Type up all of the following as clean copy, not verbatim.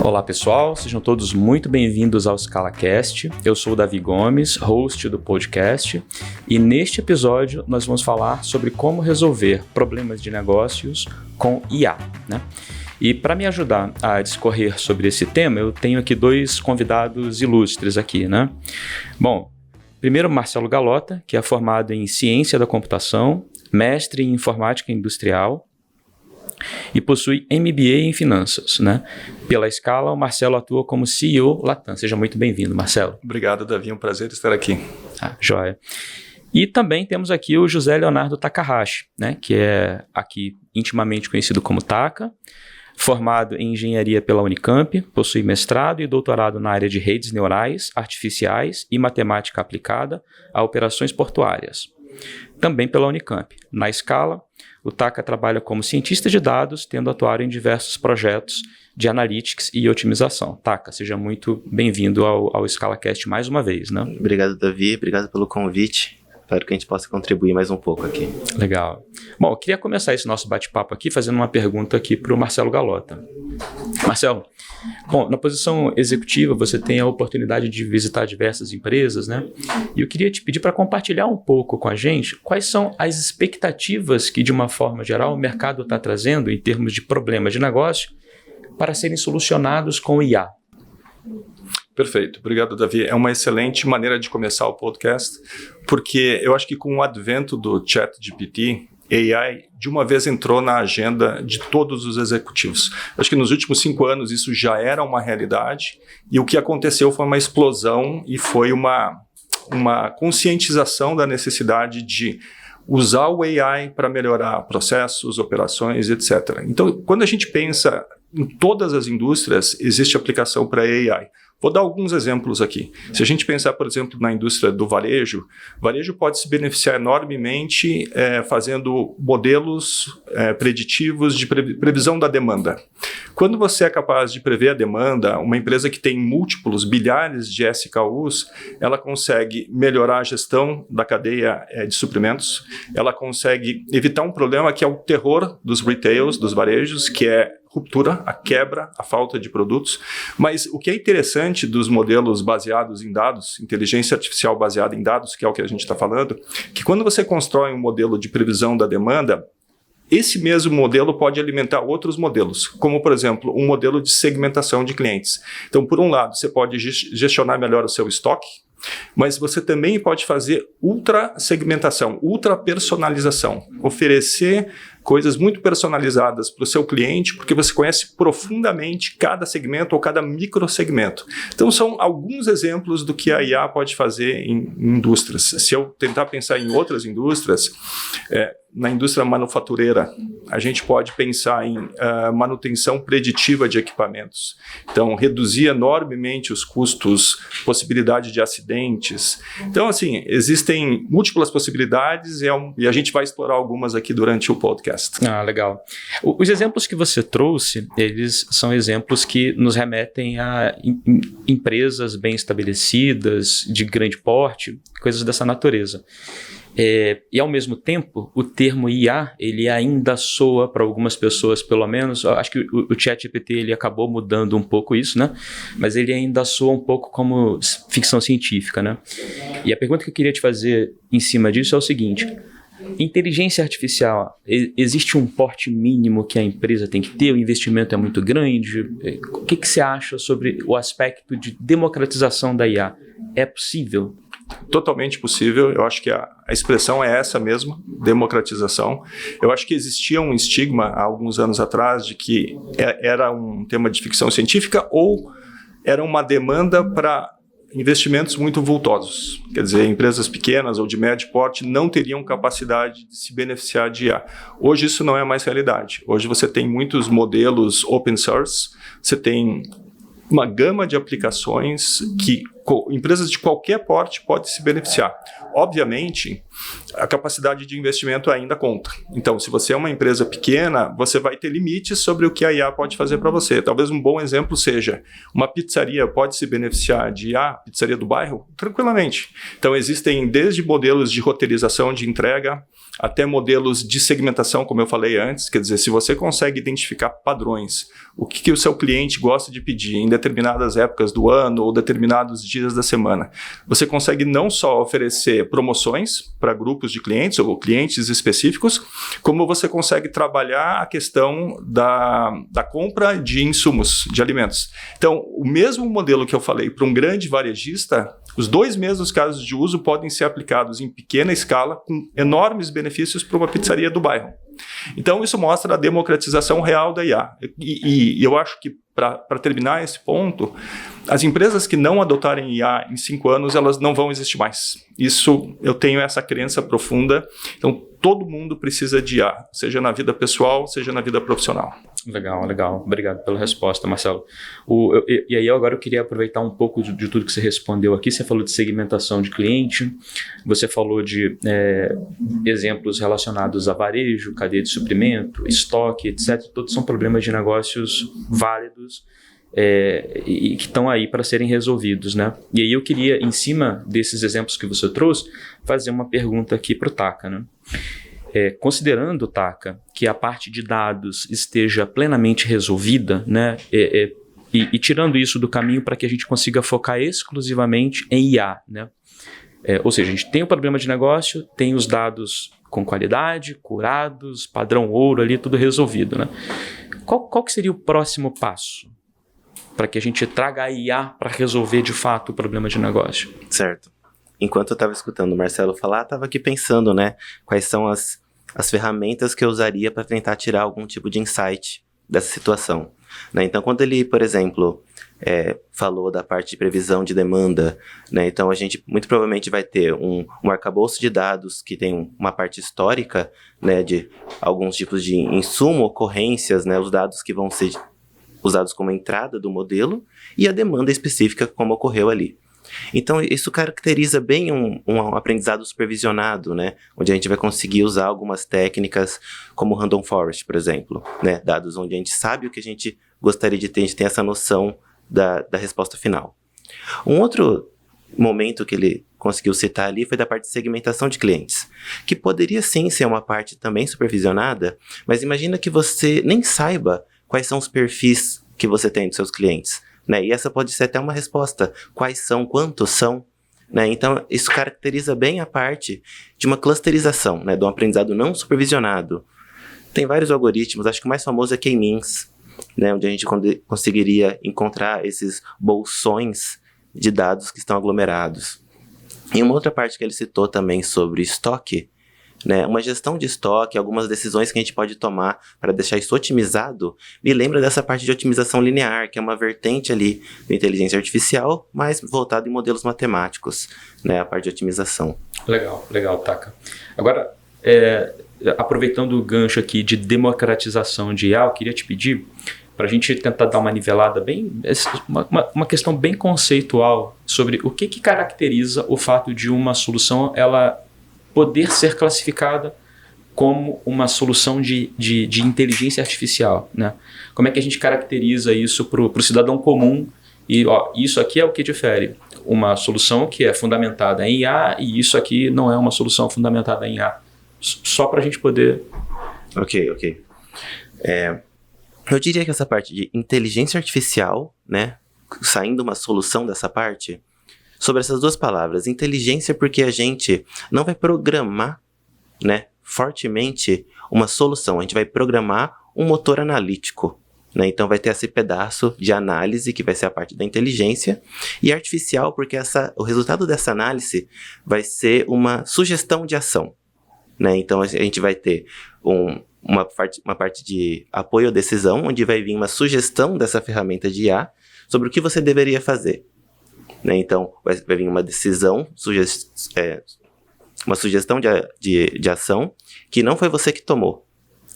Olá pessoal, sejam todos muito bem-vindos ao ScalaCast. Eu sou o Davi Gomes, host do podcast, e neste episódio nós vamos falar sobre como resolver problemas de negócios com IA, né? E para me ajudar a discorrer sobre esse tema, eu tenho aqui dois convidados ilustres aqui, né? Bom, primeiro Marcelo Galota, que é formado em Ciência da Computação, mestre em Informática Industrial, e possui MBA em Finanças, né? Pela Scala, o Marcelo atua como CEO Latam. Seja muito bem-vindo, Marcelo. Obrigado, Davi. É um prazer estar aqui. Joia. E também temos aqui o José Leonardo Takahashi, né? Que é aqui intimamente conhecido como Taka, formado em Engenharia pela Unicamp, possui mestrado e doutorado na área de redes neurais, artificiais e matemática aplicada a operações portuárias. Também pela Unicamp. Na Scala, o Taka trabalha como cientista de dados, tendo atuado em diversos projetos de analytics e otimização. Taka, seja muito bem-vindo ao ScalaCast mais uma vez, né? Obrigado, Davi. Obrigado pelo convite. Espero que a gente possa contribuir mais um pouco aqui. Legal. Bom, eu queria começar esse nosso bate-papo aqui fazendo uma pergunta aqui para o Marcelo Galota. Marcelo, bom, na posição executiva você tem a oportunidade de visitar diversas empresas, né? E eu queria te pedir para compartilhar um pouco com a gente quais são as expectativas que, de uma forma geral, o mercado está trazendo em termos de problemas de negócio para serem solucionados com IA. Perfeito. Obrigado, Davi. É uma excelente maneira de começar o podcast, porque eu acho que com o advento do ChatGPT, AI de uma vez entrou na agenda de todos os executivos. Acho que nos últimos 5 anos isso já era uma realidade e o que aconteceu foi uma explosão e foi uma conscientização da necessidade de usar o AI para melhorar processos, operações, etc. Então, quando a gente pensa em todas as indústrias, existe aplicação para AI. Vou dar alguns exemplos aqui. Se a gente pensar, por exemplo, na indústria do varejo, o varejo pode se beneficiar enormemente fazendo modelos preditivos de previsão da demanda. Quando você é capaz de prever a demanda, uma empresa que tem múltiplos bilhares de SKUs, ela consegue melhorar a gestão da cadeia de suprimentos, ela consegue evitar um problema que é o terror dos retails, dos varejos, que é ruptura, a quebra, a falta de produtos. Mas o que é interessante dos modelos baseados em dados, inteligência artificial baseada em dados, que é o que a gente está falando, que quando você constrói um modelo de previsão da demanda, esse mesmo modelo pode alimentar outros modelos, como, por exemplo, um modelo de segmentação de clientes. Então, por um lado, você pode gestionar melhor o seu estoque, mas você também pode fazer ultra segmentação, ultra personalização, oferecer coisas muito personalizadas para o seu cliente, porque você conhece profundamente cada segmento ou cada microsegmento. Então, são alguns exemplos do que a IA pode fazer em indústrias. Se eu tentar pensar em outras indústrias, na indústria manufatureira, a gente pode pensar em manutenção preditiva de equipamentos. Então, reduzir enormemente os custos, possibilidade de acidentes. Então, assim, existem múltiplas possibilidades e a gente vai explorar algumas aqui durante o podcast. Legal. Os exemplos que você trouxe, eles são exemplos que nos remetem a empresas bem estabelecidas, de grande porte, coisas dessa natureza. E ao mesmo tempo, o termo IA, ele ainda soa para algumas pessoas, pelo menos, acho que o ChatGPT ele acabou mudando um pouco isso, né? Mas ele ainda soa um pouco como ficção científica, né? E a pergunta que eu queria te fazer em cima disso é o seguinte: inteligência artificial, existe um porte mínimo que a empresa tem que ter? O investimento é muito grande? O que você acha sobre o aspecto de democratização da IA? É possível? Totalmente possível. Eu acho que a expressão é essa mesmo, democratização. Eu acho que existia um estigma há alguns anos atrás de que era um tema de ficção científica ou era uma demanda para investimentos muito vultosos. Quer dizer, empresas pequenas ou de médio porte não teriam capacidade de se beneficiar de IA. Hoje isso não é mais realidade. Hoje você tem muitos modelos open source, você tem uma gama de aplicações que empresas de qualquer porte podem se beneficiar. Obviamente, a capacidade de investimento ainda conta. Então, se você é uma empresa pequena, você vai ter limites sobre o que a IA pode fazer para você. Talvez um bom exemplo seja, uma pizzaria pode se beneficiar de IA, pizzaria do bairro? Tranquilamente. Então, existem desde modelos de roteirização de entrega, até modelos de segmentação, como eu falei antes. Quer dizer, se você consegue identificar padrões, o que o seu cliente gosta de pedir em determinadas épocas do ano ou determinados dias da semana, você consegue não só oferecer promoções para grupos de clientes ou clientes específicos, como você consegue trabalhar a questão da compra de insumos, de alimentos. Então, o mesmo modelo que eu falei para um grande varejista, os dois mesmos casos de uso podem ser aplicados em pequena escala, com enormes benefícios para uma pizzaria do bairro. Então, isso mostra a democratização real da IA. E eu acho que, para terminar esse ponto, as empresas que não adotarem IA em 5 anos, elas não vão existir mais. Isso, eu tenho essa crença profunda. Então, todo mundo precisa de IA, seja na vida pessoal, seja na vida profissional. Legal, legal. Obrigado pela resposta, Marcelo. E aí agora eu queria aproveitar um pouco de tudo que você respondeu aqui. Você falou de segmentação de cliente, você falou de exemplos relacionados a varejo, cadeia de suprimento, estoque, etc. Todos são problemas de negócios válidos e que estão aí para serem resolvidos, né? E aí eu queria, em cima desses exemplos que você trouxe, fazer uma pergunta aqui para o Taka, né? Considerando, Taka, que a parte de dados esteja plenamente resolvida, né, e tirando isso do caminho para que a gente consiga focar exclusivamente em IA, né? Ou seja, a gente tem o problema de negócio, tem os dados com qualidade, curados, padrão ouro ali, tudo resolvido, né? Qual que seria o próximo passo para que a gente traga a IA para resolver de fato o problema de negócio? Certo. Enquanto eu estava escutando o Marcelo falar, estava aqui pensando, né, quais são as ferramentas que eu usaria para tentar tirar algum tipo de insight dessa situação. Né? Então, quando ele, por exemplo, falou da parte de previsão de demanda, né, então a gente muito provavelmente vai ter um arcabouço de dados que tem uma parte histórica, né, de alguns tipos de insumo, ocorrências, né, os dados que vão ser usados como entrada do modelo e a demanda específica como ocorreu ali. Então, isso caracteriza bem um aprendizado supervisionado, né? Onde a gente vai conseguir usar algumas técnicas como Random Forest, por exemplo, né? Dados onde a gente sabe o que a gente gostaria de ter, a gente tem essa noção da resposta final. Um outro momento que ele conseguiu citar ali foi da parte de segmentação de clientes, que poderia sim ser uma parte também supervisionada, mas imagina que você nem saiba quais são os perfis que você tem dos seus clientes. Né? E essa pode ser até uma resposta. Quais são? Quantos são? Né? Então, isso caracteriza bem a parte de uma clusterização, né? De um aprendizado não supervisionado. Tem vários algoritmos, acho que o mais famoso é K-means, né? Onde a gente conseguiria encontrar esses bolsões de dados que estão aglomerados. E uma outra parte que ele citou também sobre estoque, né, uma gestão de estoque, algumas decisões que a gente pode tomar para deixar isso otimizado, me lembra dessa parte de otimização linear, que é uma vertente ali da inteligência artificial, mas voltada em modelos matemáticos, né, a parte de otimização. Legal, Taka. Agora, aproveitando o gancho aqui de democratização de IA, eu queria te pedir para a gente tentar dar uma nivelada uma questão bem conceitual sobre o que caracteriza o fato de uma solução ela poder ser classificada como uma solução de inteligência artificial, né? Como é que a gente caracteriza isso para o cidadão comum? E isso aqui é o que difere uma solução que é fundamentada em IA e isso aqui não é uma solução fundamentada em IA. Só para a gente poder... Ok. Eu diria que essa parte de inteligência artificial, né, saindo uma solução dessa parte... Sobre essas duas palavras, inteligência, porque a gente não vai programar, né, fortemente uma solução, a gente vai programar um motor analítico, né, então vai ter esse pedaço de análise que vai ser a parte da inteligência, e artificial porque o resultado dessa análise vai ser uma sugestão de ação, né, então a gente vai ter uma parte de apoio à decisão, onde vai vir uma sugestão dessa ferramenta de IA sobre o que você deveria fazer. Né, então, vai vir uma decisão, uma sugestão de ação que não foi você que tomou.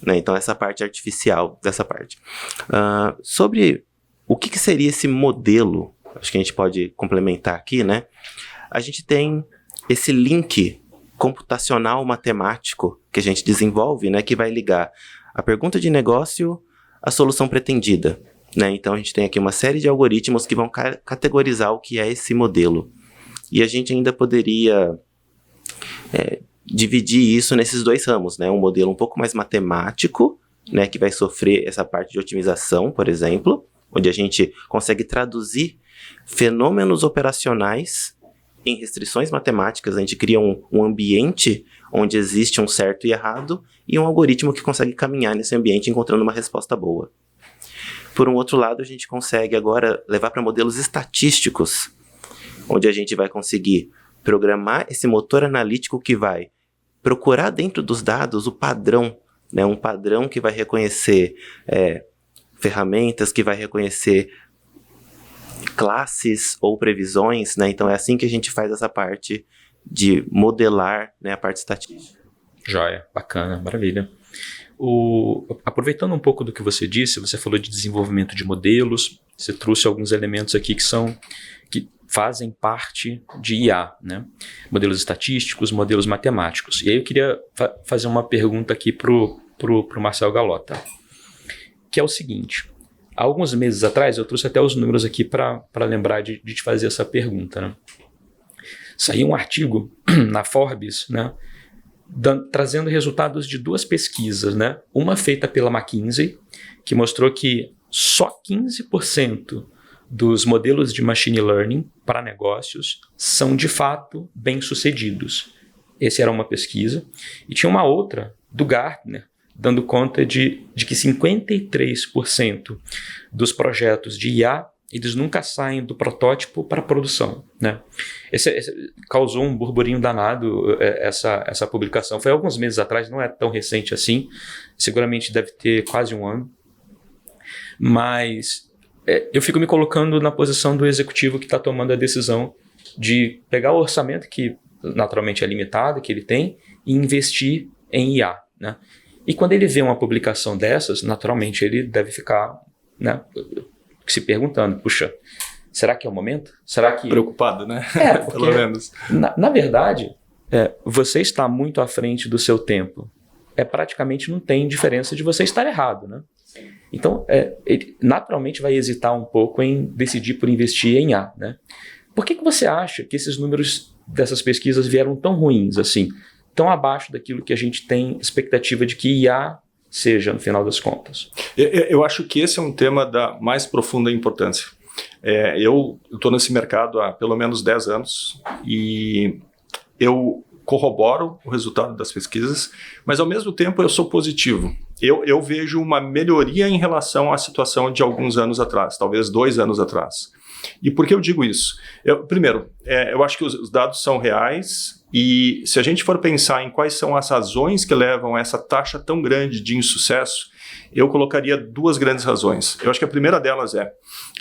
Né, então, essa parte artificial dessa parte. Sobre o que seria esse modelo, acho que a gente pode complementar aqui, né? A gente tem esse link computacional matemático que a gente desenvolve, né, que vai ligar a pergunta de negócio à solução pretendida, né? Então a gente tem aqui uma série de algoritmos que vão categorizar o que é esse modelo. E a gente ainda poderia dividir isso nesses dois ramos, né? Um modelo um pouco mais matemático, né, que vai sofrer essa parte de otimização, por exemplo, onde a gente consegue traduzir fenômenos operacionais em restrições matemáticas. A gente cria um ambiente onde existe um certo e errado e um algoritmo que consegue caminhar nesse ambiente encontrando uma resposta boa. Por um outro lado, a gente consegue agora levar para modelos estatísticos, onde a gente vai conseguir programar esse motor analítico que vai procurar dentro dos dados o padrão, né, um padrão que vai reconhecer ferramentas, que vai reconhecer classes ou previsões, né? Então é assim que a gente faz essa parte de modelar, né, a parte estatística. Joia, bacana, maravilha. Aproveitando um pouco do que você disse, você falou de desenvolvimento de modelos, você trouxe alguns elementos aqui que fazem parte de IA, né? Modelos estatísticos, modelos matemáticos. E aí eu queria fazer uma pergunta aqui pro Marcel Galota, que é o seguinte: há alguns meses atrás, eu trouxe até os números aqui para lembrar de te fazer essa pergunta, né? Saiu um artigo na Forbes, né, trazendo resultados de 2 pesquisas, né? Uma feita pela McKinsey, que mostrou que só 15% dos modelos de machine learning para negócios são de fato bem-sucedidos. Essa era uma pesquisa. E tinha uma outra do Gartner, dando conta de que 53% dos projetos de IA, eles nunca saem do protótipo para a produção, né? Esse causou um burburinho danado, essa publicação. Foi alguns meses atrás, não é tão recente assim, seguramente deve ter quase um ano. Mas eu fico me colocando na posição do executivo que está tomando a decisão de pegar o orçamento, que naturalmente é limitado, que ele tem, e investir em IA, né? E quando ele vê uma publicação dessas, naturalmente ele deve ficar, né, se perguntando, puxa, será que é o momento? Será que... Preocupado, né? Porque, pelo menos. Na verdade, você está muito à frente do seu tempo. Praticamente não tem diferença de você estar errado, né? Então, ele naturalmente vai hesitar um pouco em decidir por investir em IA, né? Por que você acha que esses números dessas pesquisas vieram tão ruins assim? Tão abaixo daquilo que a gente tem expectativa de que IA seja, no final das contas? Eu acho que esse é um tema da mais profunda importância. Eu estou nesse mercado há pelo menos 10 anos e eu corroboro o resultado das pesquisas, mas ao mesmo tempo eu sou positivo. Eu vejo uma melhoria em relação à situação de alguns anos atrás, talvez 2 anos atrás. E por que eu digo isso? Primeiro, eu acho que os dados são reais. E se a gente for pensar em quais são as razões que levam a essa taxa tão grande de insucesso, eu colocaria 2 grandes razões. Eu acho que a primeira delas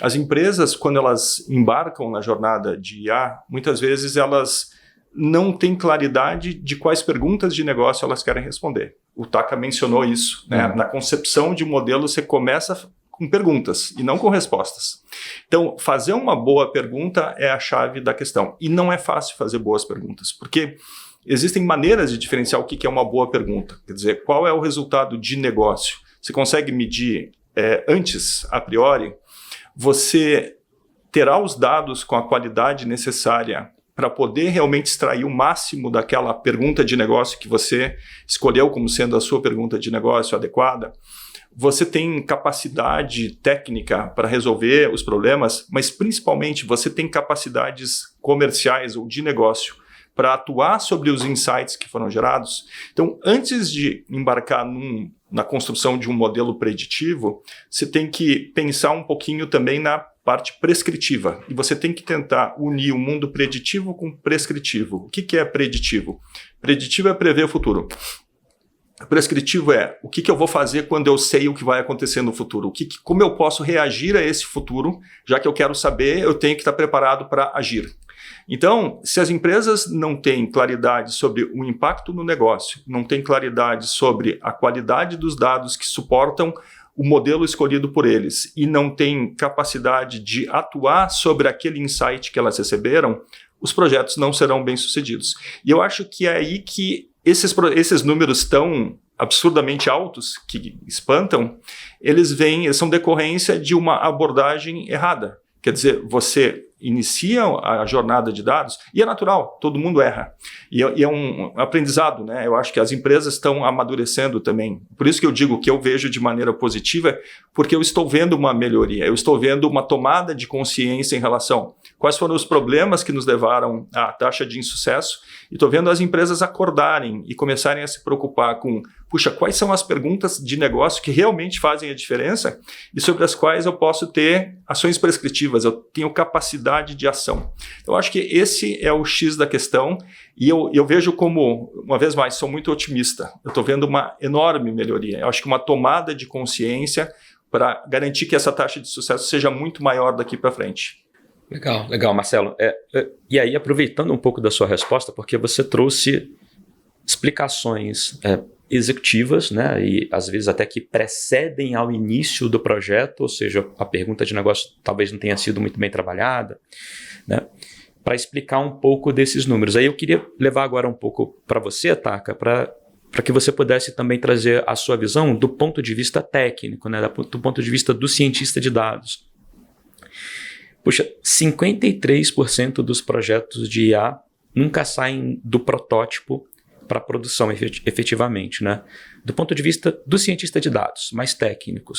as empresas, quando elas embarcam na jornada de IA, muitas vezes elas não têm claridade de quais perguntas de negócio elas querem responder. O Taka mencionou isso, né? Na concepção de um modelo, você começa com perguntas e não com respostas. Então, fazer uma boa pergunta é a chave da questão. E não é fácil fazer boas perguntas, porque existem maneiras de diferenciar o que é uma boa pergunta. Quer dizer, qual é o resultado de negócio? Você consegue medir antes, a priori? Você terá os dados com a qualidade necessária para poder realmente extrair o máximo daquela pergunta de negócio que você escolheu como sendo a sua pergunta de negócio adequada? Você tem capacidade técnica para resolver os problemas, mas principalmente você tem capacidades comerciais ou de negócio para atuar sobre os insights que foram gerados. Então, antes de embarcar na construção de um modelo preditivo, você tem que pensar um pouquinho também na parte prescritiva. E você tem que tentar unir o mundo preditivo com prescritivo. O que é preditivo? Preditivo é prever o futuro. Prescritivo é o que eu vou fazer quando eu sei o que vai acontecer no futuro. Como eu posso reagir a esse futuro, já que eu quero saber, eu tenho que estar preparado para agir. Então, se as empresas não têm claridade sobre o impacto no negócio, não têm claridade sobre a qualidade dos dados que suportam o modelo escolhido por eles e não têm capacidade de atuar sobre aquele insight que elas receberam, os projetos não serão bem-sucedidos. E eu acho que é aí que esses números tão absurdamente altos, que espantam, eles são decorrência de uma abordagem errada. Quer dizer, você inicia a jornada de dados, e é natural, todo mundo erra. E é um aprendizado, né? Eu acho que as empresas estão amadurecendo também. Por isso que eu digo que eu vejo de maneira positiva, porque eu estou vendo uma melhoria, eu estou vendo uma tomada de consciência em relação quais foram os problemas que nos levaram à taxa de insucesso, e estou vendo as empresas acordarem e começarem a se preocupar com, puxa, quais são as perguntas de negócio que realmente fazem a diferença e sobre as quais eu posso ter ações prescritivas, eu tenho capacidade de ação. Eu acho que esse é o X da questão, e eu vejo como, uma vez mais, sou muito otimista. Eu estou vendo uma enorme melhoria. Eu acho que uma tomada de consciência para garantir que essa taxa de sucesso seja muito maior daqui para frente. Legal, Marcelo. E aí, aproveitando um pouco da sua resposta, porque você trouxe explicações executivas, né, e às vezes até que precedem ao início do projeto, ou seja, a pergunta de negócio talvez não tenha sido muito bem trabalhada, né, para explicar um pouco desses números. Aí eu queria levar agora um pouco para você, Taka, para que você pudesse também trazer a sua visão do ponto de vista técnico, né, do ponto de vista do cientista de dados. Puxa, 53% dos projetos de IA nunca saem do protótipo para a produção efetivamente, né? Do ponto de vista do cientista de dados, mais técnico,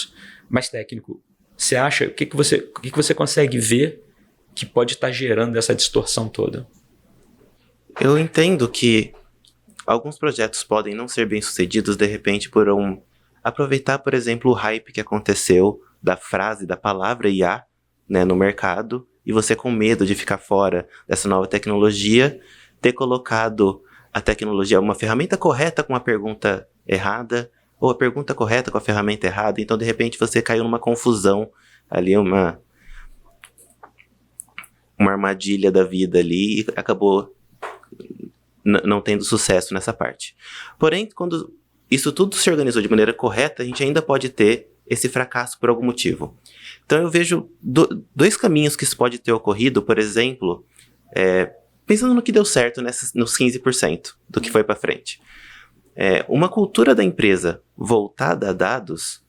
você acha, o que você consegue ver que pode estar gerando essa distorção toda? Eu entendo que alguns projetos podem não ser bem-sucedidos, de repente, por aproveitar, por exemplo, o hype que aconteceu da frase, da palavra IA, né, no mercado, e você com medo de ficar fora dessa nova tecnologia, ter colocado a tecnologia, uma ferramenta correta com a pergunta errada, ou a pergunta correta com a ferramenta errada, então de repente você caiu numa confusão ali, uma armadilha da vida ali, e acabou não tendo sucesso nessa parte. Porém, quando isso tudo se organizou de maneira correta, a gente ainda pode ter esse fracasso por algum motivo. Então eu vejo dois caminhos que isso pode ter ocorrido, por exemplo, pensando no que deu certo nos 15% do que foi para frente. Uma cultura da empresa voltada a dados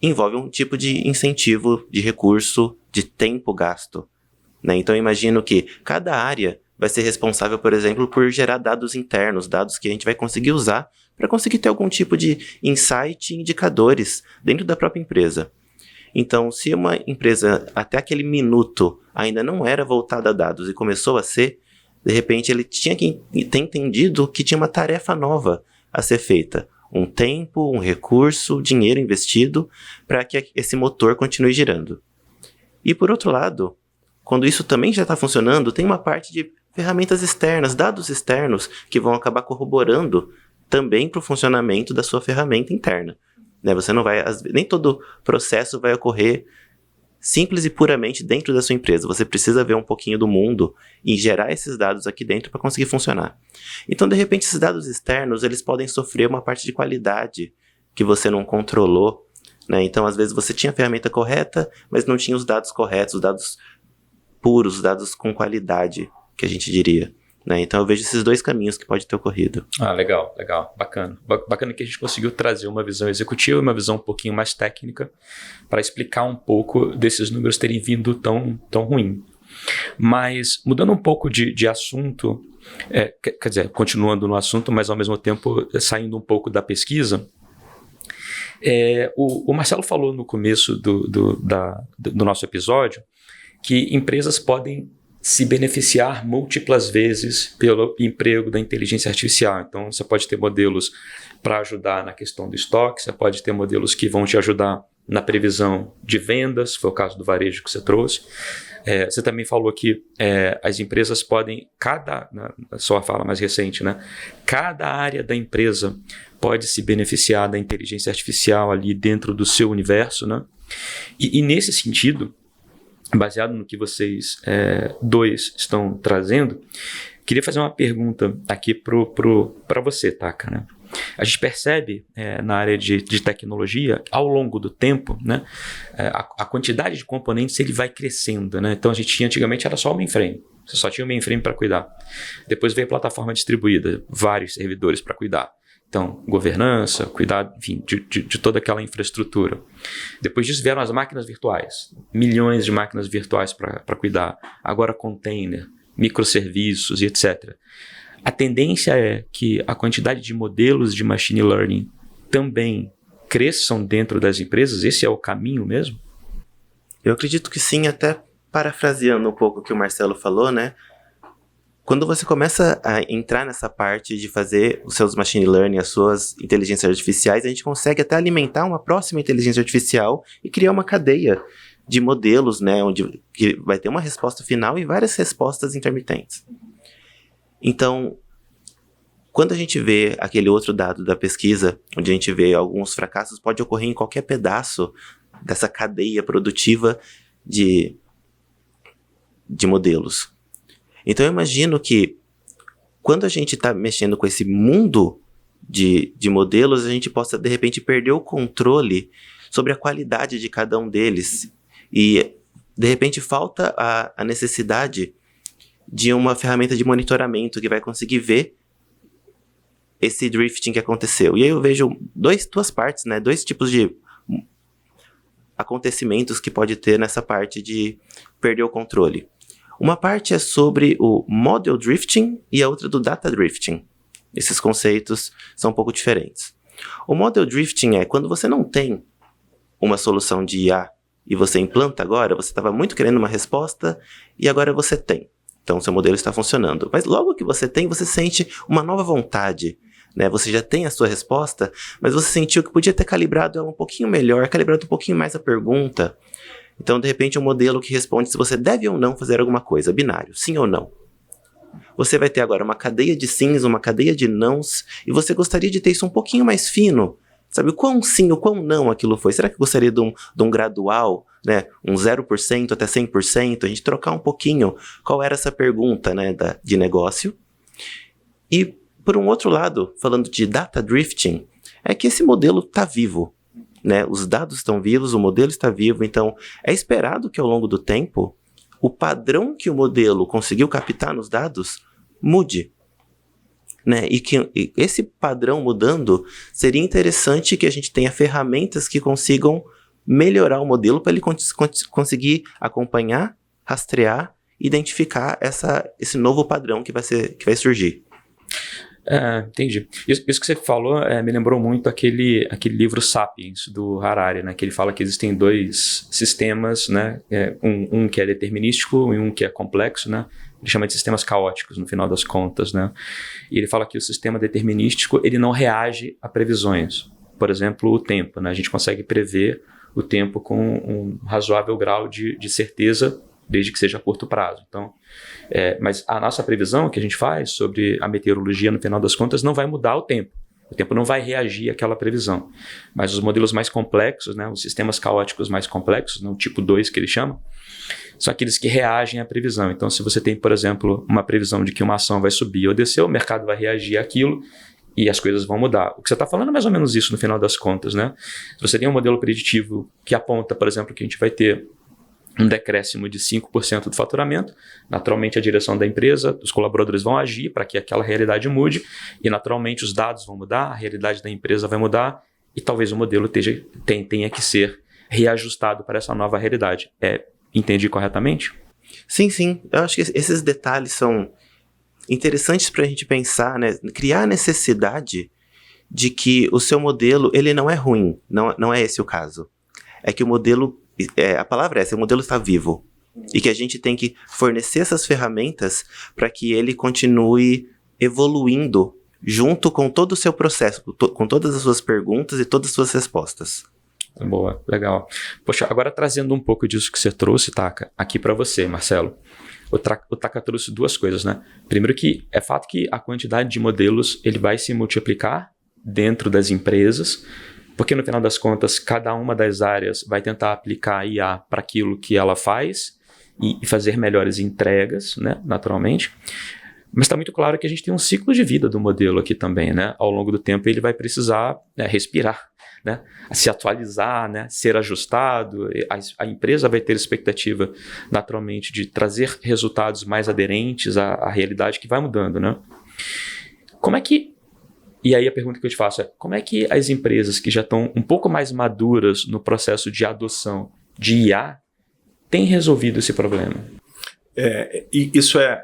envolve um tipo de incentivo de recurso, de tempo gasto, né? Então eu imagino que cada área vai ser responsável, por exemplo, por gerar dados internos, dados que a gente vai conseguir usar para conseguir ter algum tipo de insight e indicadores dentro da própria empresa. Então, se uma empresa até aquele minuto ainda não era voltada a dados e começou a ser, de repente ele tinha que ter entendido que tinha uma tarefa nova a ser feita. Um tempo, um recurso, dinheiro investido para que esse motor continue girando. E por outro lado, quando isso também já está funcionando, tem uma parte de ferramentas externas, dados externos, que vão acabar corroborando também para o funcionamento da sua ferramenta interna. Né? Você não vai, nem todo processo vai ocorrer simples e puramente dentro da sua empresa. Você precisa ver um pouquinho do mundo e gerar esses dados aqui dentro para conseguir funcionar. Então, de repente, esses dados externos, eles podem sofrer uma parte de qualidade que você não controlou, né? Então, às vezes, você tinha a ferramenta correta, mas não tinha os dados corretos, os dados puros, os dados com qualidade, que a gente diria. Né? Então eu vejo esses dois caminhos que pode ter ocorrido. Legal, bacana. Bacana que a gente conseguiu trazer uma visão executiva e uma visão um pouquinho mais técnica para explicar um pouco desses números terem vindo tão ruim. Mas mudando um pouco de assunto, quer dizer, continuando no assunto, mas ao mesmo tempo saindo um pouco da pesquisa, o Marcelo falou no começo do nosso episódio que empresas podem se beneficiar múltiplas vezes pelo emprego da inteligência artificial. Então, você pode ter modelos para ajudar na questão do estoque, você pode ter modelos que vão te ajudar na previsão de vendas, foi o caso do varejo que você trouxe. Você também falou que as empresas podem, na sua fala mais recente, né, cada área da empresa pode se beneficiar da inteligência artificial ali dentro do seu universo, né? E nesse sentido, baseado no que vocês dois estão trazendo, queria fazer uma pergunta aqui para você, Taka, né? A gente percebe na área de tecnologia, ao longo do tempo, né, a quantidade de componentes ele vai crescendo, né? Então a gente tinha antigamente era só o mainframe, Você só tinha o mainframe para cuidar. Depois veio a plataforma distribuída, vários servidores para cuidar. Então, governança, cuidar, enfim, de toda aquela infraestrutura. Depois disso vieram as máquinas virtuais. Milhões de máquinas virtuais para cuidar. Agora container, microserviços e etc. A tendência é que a quantidade de modelos de machine learning também cresçam dentro das empresas. Esse é o caminho mesmo? Eu acredito que sim, até parafraseando um pouco o que o Marcelo falou, né? Quando você começa a entrar nessa parte de fazer os seus machine learning, as suas inteligências artificiais, a gente consegue até alimentar uma próxima inteligência artificial e criar uma cadeia de modelos, né, onde que vai ter uma resposta final e várias respostas intermitentes. Então, quando a gente vê aquele outro dado da pesquisa, onde a gente vê alguns fracassos, pode ocorrer em qualquer pedaço dessa cadeia produtiva de modelos. Então eu imagino que quando a gente está mexendo com esse mundo de modelos, a gente possa de repente perder o controle sobre a qualidade de cada um deles. E de repente falta a necessidade de uma ferramenta de monitoramento que vai conseguir ver esse drifting que aconteceu. E aí eu vejo duas partes, né? Dois tipos de acontecimentos que pode ter nessa parte de perder o controle. Uma parte é sobre o model drifting e a outra do data drifting. Esses conceitos são um pouco diferentes. O model drifting é quando você não tem uma solução de IA e você implanta agora, você estava muito querendo uma resposta e agora você tem. Então, seu modelo está funcionando. Mas logo que você tem, você sente uma nova vontade, né? Você já tem a sua resposta, mas você sentiu que podia ter calibrado ela um pouquinho melhor, calibrado um pouquinho mais a pergunta. Então, de repente, um modelo que responde se você deve ou não fazer alguma coisa, binário, sim ou não. Você vai ter agora uma cadeia de sims, uma cadeia de nãos, e você gostaria de ter isso um pouquinho mais fino. Sabe, o quão sim, o quão não aquilo foi? Será que gostaria de um gradual, né, um 0% até 100%? A gente trocar um pouquinho qual era essa pergunta, né, de negócio. E, por um outro lado, falando de data drifting, é que esse modelo está vivo. Né? Os dados estão vivos, o modelo está vivo, então é esperado que ao longo do tempo o padrão que o modelo conseguiu captar nos dados mude. Né? E esse padrão mudando, seria interessante que a gente tenha ferramentas que consigam melhorar o modelo para ele conseguir acompanhar, rastrear, identificar esse novo padrão que vai surgir. Entendi. Isso que você falou me lembrou muito aquele livro Sapiens, do Harari, né, que ele fala que existem dois sistemas, né, um que é determinístico e um que é complexo, né, ele chama de sistemas caóticos, no final das contas, né, e ele fala que o sistema determinístico, ele não reage a previsões. Por exemplo, o tempo, né, a gente consegue prever o tempo com um razoável grau de certeza, desde que seja a curto prazo. Então, mas a nossa previsão que a gente faz sobre a meteorologia, no final das contas, não vai mudar o tempo. O tempo não vai reagir àquela previsão. Mas os modelos mais complexos, né, os sistemas caóticos mais complexos, né, o tipo 2 que ele chama, são aqueles que reagem à previsão. Então, se você tem, por exemplo, uma previsão de que uma ação vai subir ou descer, o mercado vai reagir àquilo e as coisas vão mudar. O que você está falando é mais ou menos isso, no final das contas, né? Se você tem um modelo preditivo que aponta, por exemplo, que a gente vai ter um decréscimo de 5% do faturamento, naturalmente a direção da empresa, os colaboradores vão agir para que aquela realidade mude e naturalmente os dados vão mudar, a realidade da empresa vai mudar e talvez o modelo tenha que ser reajustado para essa nova realidade. Entendi corretamente? Sim, sim. Eu acho que esses detalhes são interessantes para a gente pensar, né? Criar a necessidade de que o seu modelo ele não é ruim, não é esse o caso. É que o modelo... a palavra é essa, o modelo está vivo. E que a gente tem que fornecer essas ferramentas para que ele continue evoluindo junto com todo o seu processo, com todas as suas perguntas e todas as suas respostas. Boa, legal. Poxa, agora trazendo um pouco disso que você trouxe, Taka, aqui para você, Marcelo. O Taka trouxe duas coisas, né? Primeiro que é fato que a quantidade de modelos ele vai se multiplicar dentro das empresas, porque no final das contas, cada uma das áreas vai tentar aplicar a IA para aquilo que ela faz e fazer melhores entregas, né, naturalmente. Mas está muito claro que a gente tem um ciclo de vida do modelo aqui também, né? Ao longo do tempo ele vai precisar respirar, né, a se atualizar, né, ser ajustado. A empresa vai ter expectativa, naturalmente, de trazer resultados mais aderentes à realidade que vai mudando, né? Como é que... E aí a pergunta que eu te faço é, como é que as empresas que já estão um pouco mais maduras no processo de adoção de IA têm resolvido esse problema? E isso é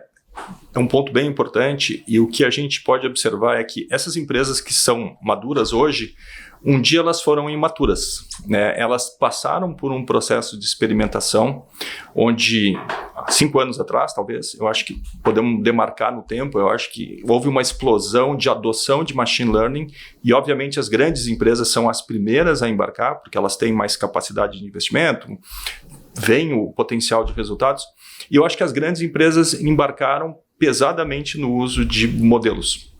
um ponto bem importante, e o que a gente pode observar é que essas empresas que são maduras hoje, um dia elas foram imaturas, né? Elas passaram por um processo de experimentação, onde 5 anos atrás, talvez, eu acho que podemos demarcar no tempo, eu acho que houve uma explosão de adoção de machine learning, e obviamente as grandes empresas são as primeiras a embarcar, porque elas têm mais capacidade de investimento, vem o potencial de resultados, e eu acho que as grandes empresas embarcaram pesadamente no uso de modelos.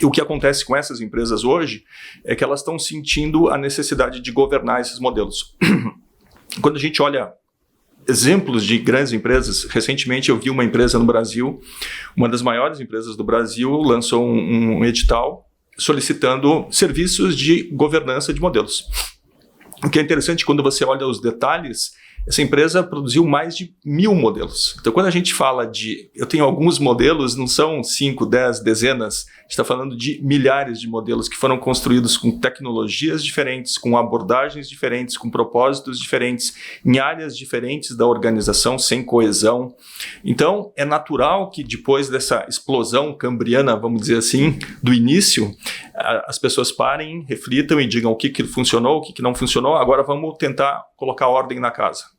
E o que acontece com essas empresas hoje é que elas estão sentindo a necessidade de governar esses modelos. Quando a gente olha exemplos de grandes empresas, recentemente eu vi uma empresa no Brasil, uma das maiores empresas do Brasil, lançou um edital solicitando serviços de governança de modelos. O que é interessante, quando você olha os detalhes, essa empresa produziu mais de 1.000 modelos. Então, quando a gente fala de... Eu tenho alguns modelos, não são 5, 10, dezenas. A gente está falando de milhares de modelos que foram construídos com tecnologias diferentes, com abordagens diferentes, com propósitos diferentes, em áreas diferentes da organização, sem coesão. Então, é natural que depois dessa explosão cambriana, vamos dizer assim, do início, as pessoas parem, reflitam e digam o que funcionou, o que não funcionou. Agora vamos tentar colocar ordem na casa.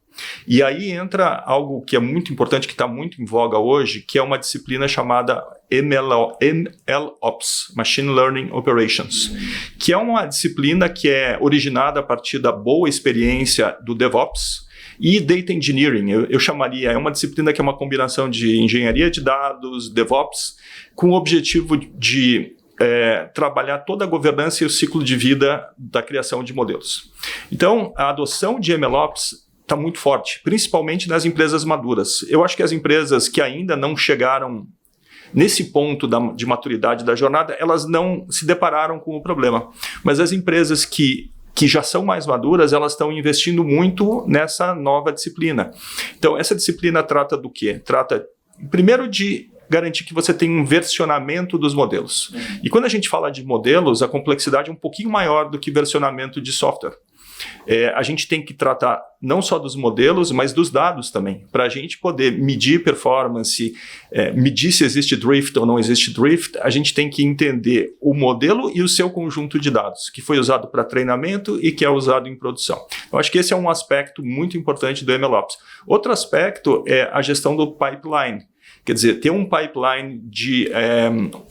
E aí entra algo que é muito importante, que está muito em voga hoje, que é uma disciplina chamada MLOps, Machine Learning Operations, que é uma disciplina que é originada a partir da boa experiência do DevOps e Data Engineering. Eu chamaria, é uma disciplina que é uma combinação de engenharia de dados, DevOps, com o objetivo de trabalhar toda a governança e o ciclo de vida da criação de modelos. Então, a adoção de MLOps está muito forte, principalmente nas empresas maduras. Eu acho que as empresas que ainda não chegaram nesse ponto de maturidade da jornada, elas não se depararam com o problema. Mas as empresas que já são mais maduras, elas estão investindo muito nessa nova disciplina. Então, essa disciplina trata do quê? Trata, primeiro, de garantir que você tem um versionamento dos modelos. E quando a gente fala de modelos, a complexidade é um pouquinho maior do que versionamento de software. A gente tem que tratar não só dos modelos, mas dos dados também, para a gente poder medir performance, medir se existe drift ou não existe drift. A gente tem que entender o modelo e o seu conjunto de dados, que foi usado para treinamento e que é usado em produção. Eu acho que esse é um aspecto muito importante do MLOps. Outro aspecto é a gestão do pipeline. Quer dizer, ter um pipeline de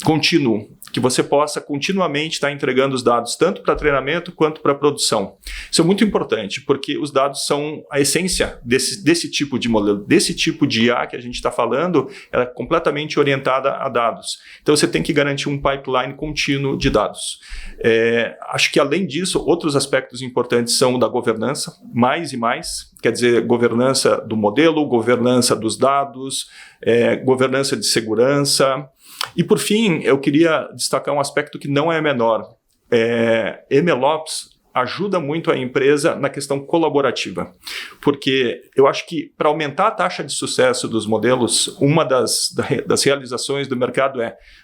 contínuo, que você possa continuamente estar entregando os dados tanto para treinamento quanto para produção. Isso é muito importante, porque os dados são a essência desse tipo de modelo, desse tipo de IA que a gente está falando, ela é completamente orientada a dados. Então, você tem que garantir um pipeline contínuo de dados. Acho que, além disso, outros aspectos importantes são o da governança, mais e mais, quer dizer, governança do modelo, governança dos dados, governança de segurança. E, por fim, eu queria destacar um aspecto que não é menor. MLOps ajuda muito a empresa na questão colaborativa, porque eu acho que, para aumentar a taxa de sucesso dos modelos, uma das realizações do mercado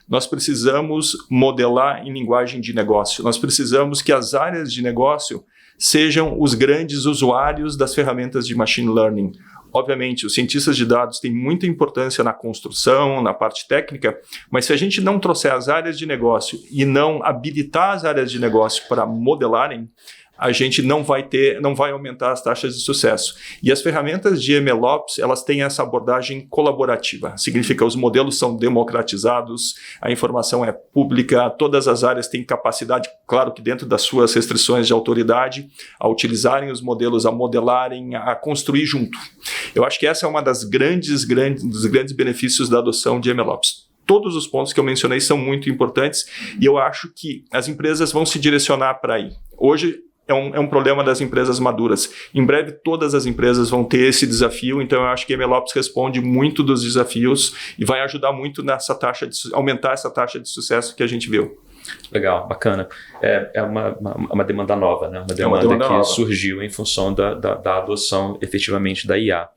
nós precisamos modelar em linguagem de negócio, nós precisamos que as áreas de negócio sejam os grandes usuários das ferramentas de machine learning. Obviamente, os cientistas de dados têm muita importância na construção, na parte técnica, mas se a gente não trouxer as áreas de negócio e não habilitar as áreas de negócio para modelarem, a gente não vai aumentar as taxas de sucesso. E as ferramentas de MLOps, elas têm essa abordagem colaborativa. Significa que os modelos são democratizados, a informação é pública, todas as áreas têm capacidade, claro que dentro das suas restrições de autoridade, a utilizarem os modelos, a modelarem, a construir junto. Eu acho que essa é uma dos grandes benefícios da adoção de MLOps. Todos os pontos que eu mencionei são muito importantes e eu acho que as empresas vão se direcionar para aí. Hoje, é um problema das empresas maduras. Em breve, todas as empresas vão ter esse desafio, então eu acho que a MLOps responde muito dos desafios e vai ajudar muito nessa aumentar essa taxa de sucesso que a gente viu. Legal, bacana. É uma demanda nova, né? Uma demanda que surgiu em função da adoção efetivamente da IA.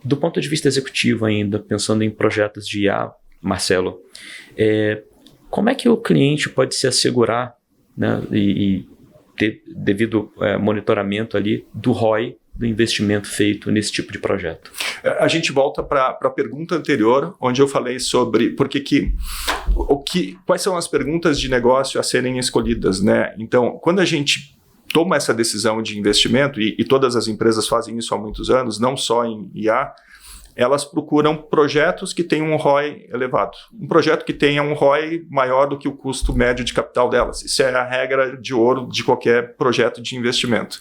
Do ponto de vista executivo ainda, pensando em projetos de IA, Marcelo, como é que o cliente pode se assegurar, né, e ter devido monitoramento ali do ROI, do investimento feito nesse tipo de projeto? A gente volta para a pergunta anterior, onde eu falei sobre quais são as perguntas de negócio a serem escolhidas, né? Então, quando a gente toma essa decisão de investimento, e todas as empresas fazem isso há muitos anos, não só em IA, elas procuram projetos que tenham um ROI elevado. Um projeto que tenha um ROI maior do que o custo médio de capital delas. Isso é a regra de ouro de qualquer projeto de investimento.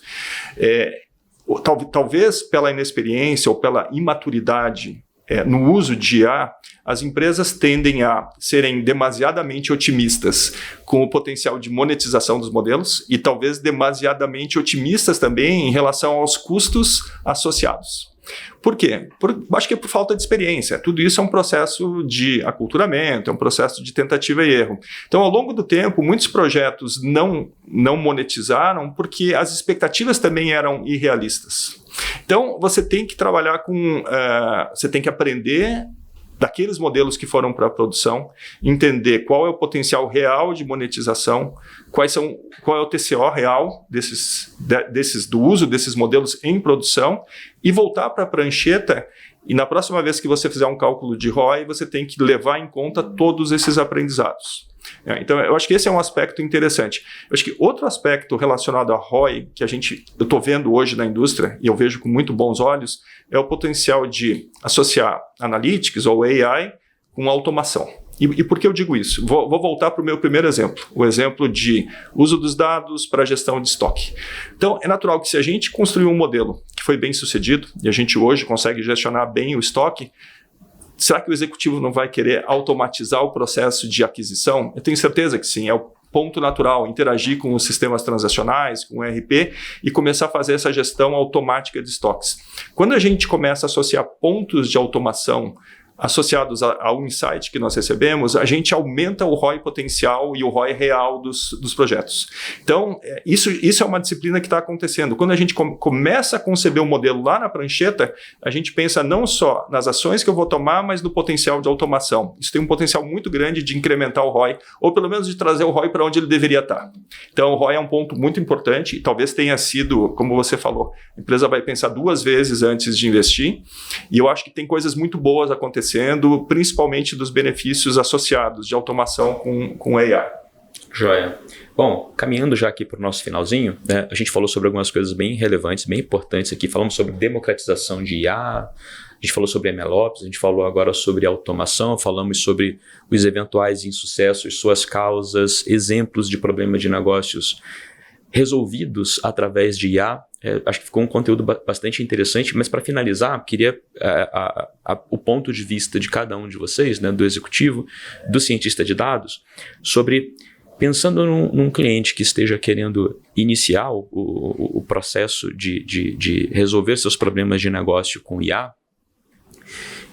Talvez pela inexperiência ou pela imaturidade no uso de IA, as empresas tendem a serem demasiadamente otimistas com o potencial de monetização dos modelos e talvez demasiadamente otimistas também em relação aos custos associados. Por quê? Acho que é por falta de experiência. Tudo isso é um processo de aculturamento, é um processo de tentativa e erro. Então, ao longo do tempo, muitos projetos não monetizaram porque as expectativas também eram irrealistas. Então, você tem que trabalhar você tem que aprender daqueles modelos que foram para a produção, entender qual é o potencial real de monetização, qual é o TCO real do uso desses modelos em produção e voltar para a prancheta. E na próxima vez que você fizer um cálculo de ROI, você tem que levar em conta todos esses aprendizados. Então, eu acho que esse é um aspecto interessante. Eu acho que outro aspecto relacionado a ROI, que eu estou vendo hoje na indústria, e eu vejo com muito bons olhos, é o potencial de associar Analytics ou AI com automação. E por que eu digo isso? Vou voltar para o meu primeiro exemplo, o exemplo de uso dos dados para gestão de estoque. Então, é natural que se a gente construir um modelo que foi bem sucedido, e a gente hoje consegue gestionar bem o estoque, será que o executivo não vai querer automatizar o processo de aquisição? Eu tenho certeza que sim, é o ponto natural, interagir com os sistemas transacionais, com o ERP e começar a fazer essa gestão automática de estoques. Quando a gente começa a associar pontos de automação associados ao insight que nós recebemos, a gente aumenta o ROI potencial e o ROI real dos projetos. Então, isso é uma disciplina que está acontecendo. Quando a gente começa a conceber o modelo lá na prancheta, a gente pensa não só nas ações que eu vou tomar, mas no potencial de automação. Isso tem um potencial muito grande de incrementar o ROI, ou pelo menos de trazer o ROI para onde ele deveria estar. Então, o ROI é um ponto muito importante e talvez tenha sido, como você falou, a empresa vai pensar 2 vezes antes de investir, e eu acho que tem coisas muito boas acontecendo, principalmente dos benefícios associados de automação com AI. Joia. Bom, caminhando já aqui para o nosso finalzinho, né, a gente falou sobre algumas coisas bem relevantes, bem importantes aqui. Falamos sobre democratização de IA, a gente falou sobre MLOps, a gente falou agora sobre automação, falamos sobre os eventuais insucessos, suas causas, exemplos de problemas de negócios resolvidos através de IA. Acho que ficou um conteúdo bastante interessante, mas para finalizar, queria o ponto de vista de cada um de vocês, né, do executivo, do cientista de dados, sobre, pensando num cliente que esteja querendo iniciar o processo de resolver seus problemas de negócio com IA,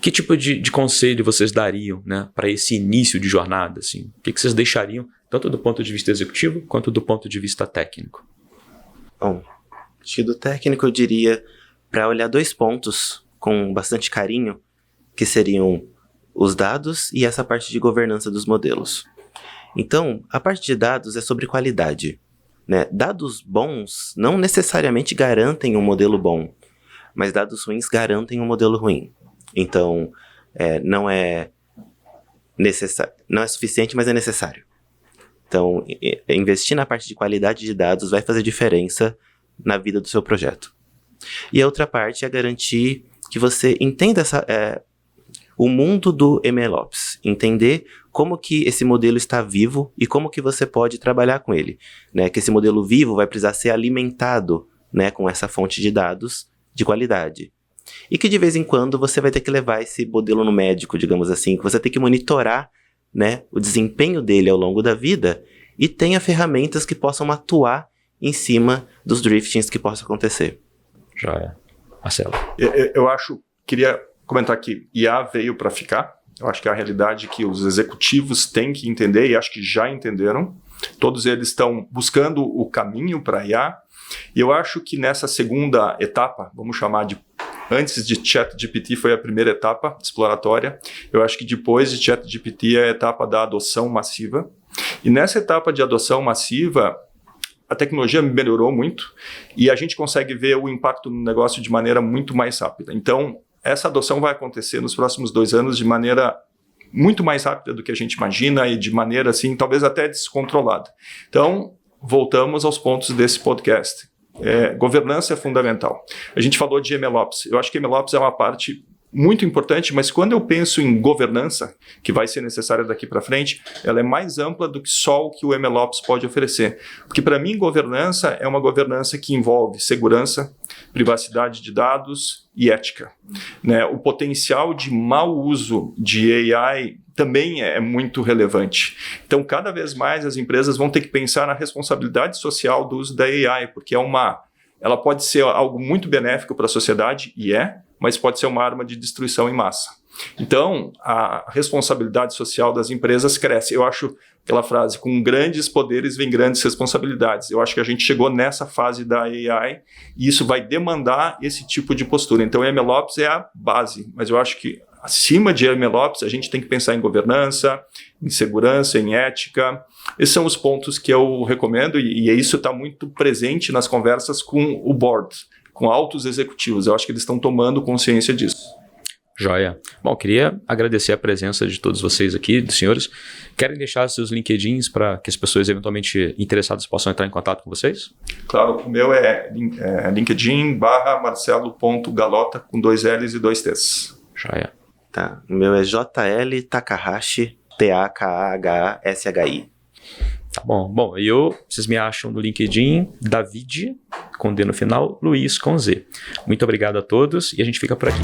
que tipo de conselho vocês dariam, né, para esse início de jornada? Assim? O que vocês deixariam, tanto do ponto de vista executivo, quanto do ponto de vista técnico? Bom, acho que do técnico eu diria para olhar 2 pontos com bastante carinho, que seriam os dados e essa parte de governança dos modelos. Então, a parte de dados é sobre qualidade, né? Dados bons não necessariamente garantem um modelo bom, mas dados ruins garantem um modelo ruim. Então, não é suficiente, mas é necessário. Então, investir na parte de qualidade de dados vai fazer diferença na vida do seu projeto. E a outra parte é garantir que você entenda o mundo do MLOps, entender como que esse modelo está vivo e como que você pode trabalhar com ele, né? Que esse modelo vivo vai precisar ser alimentado, né, com essa fonte de dados de qualidade. E que de vez em quando você vai ter que levar esse modelo no médico, digamos assim, que você tem que monitorar, né, o desempenho dele ao longo da vida e tenha ferramentas que possam atuar em cima dos driftings que possam acontecer. Joia. Marcelo. Queria comentar que IA veio para ficar. Eu acho que é a realidade que os executivos têm que entender e acho que já entenderam. Todos eles estão buscando o caminho para a IA. E eu acho que nessa segunda etapa, vamos chamar de antes de ChatGPT foi a primeira etapa exploratória. Eu acho que depois de ChatGPT é a etapa da adoção massiva. E nessa etapa de adoção massiva, a tecnologia melhorou muito e a gente consegue ver o impacto no negócio de maneira muito mais rápida. Então, essa adoção vai acontecer nos próximos 2 anos de maneira muito mais rápida do que a gente imagina e de maneira, assim, talvez até descontrolada. Então, voltamos aos pontos desse podcast. Governança é fundamental. A gente falou de MLOps. Eu acho que MLOps é uma parte muito importante, mas quando eu penso em governança, que vai ser necessária daqui para frente, ela é mais ampla do que só o que o MLOps pode oferecer. Porque para mim, governança é uma governança que envolve segurança, privacidade de dados e ética. Né? O potencial de mau uso de AI também é muito relevante. Então, cada vez mais as empresas vão ter que pensar na responsabilidade social do uso da AI, porque ela pode ser algo muito benéfico para a sociedade, mas pode ser uma arma de destruição em massa. Então, a responsabilidade social das empresas cresce. Eu acho aquela frase, com grandes poderes vem grandes responsabilidades. Eu acho que a gente chegou nessa fase da AI e isso vai demandar esse tipo de postura. Então, MLOps é a base, mas eu acho que acima de MLOps, a gente tem que pensar em governança, em segurança, em ética. Esses são os pontos que eu recomendo e isso está muito presente nas conversas com o board, com altos executivos. Eu acho que eles estão tomando consciência disso. Joia. Bom, queria agradecer a presença de todos vocês aqui, dos senhores. Querem deixar seus LinkedIns para que as pessoas eventualmente interessadas possam entrar em contato com vocês? Claro, o meu é linkedin.marcelo.galota com 2 L's e 2 T's. Joia. Tá. O meu é JL Takahashi, TAKAHSHI. Tá bom. Bom, vocês me acham no LinkedIn, David, com D no final, Luiz com Z. Muito obrigado a todos e a gente fica por aqui.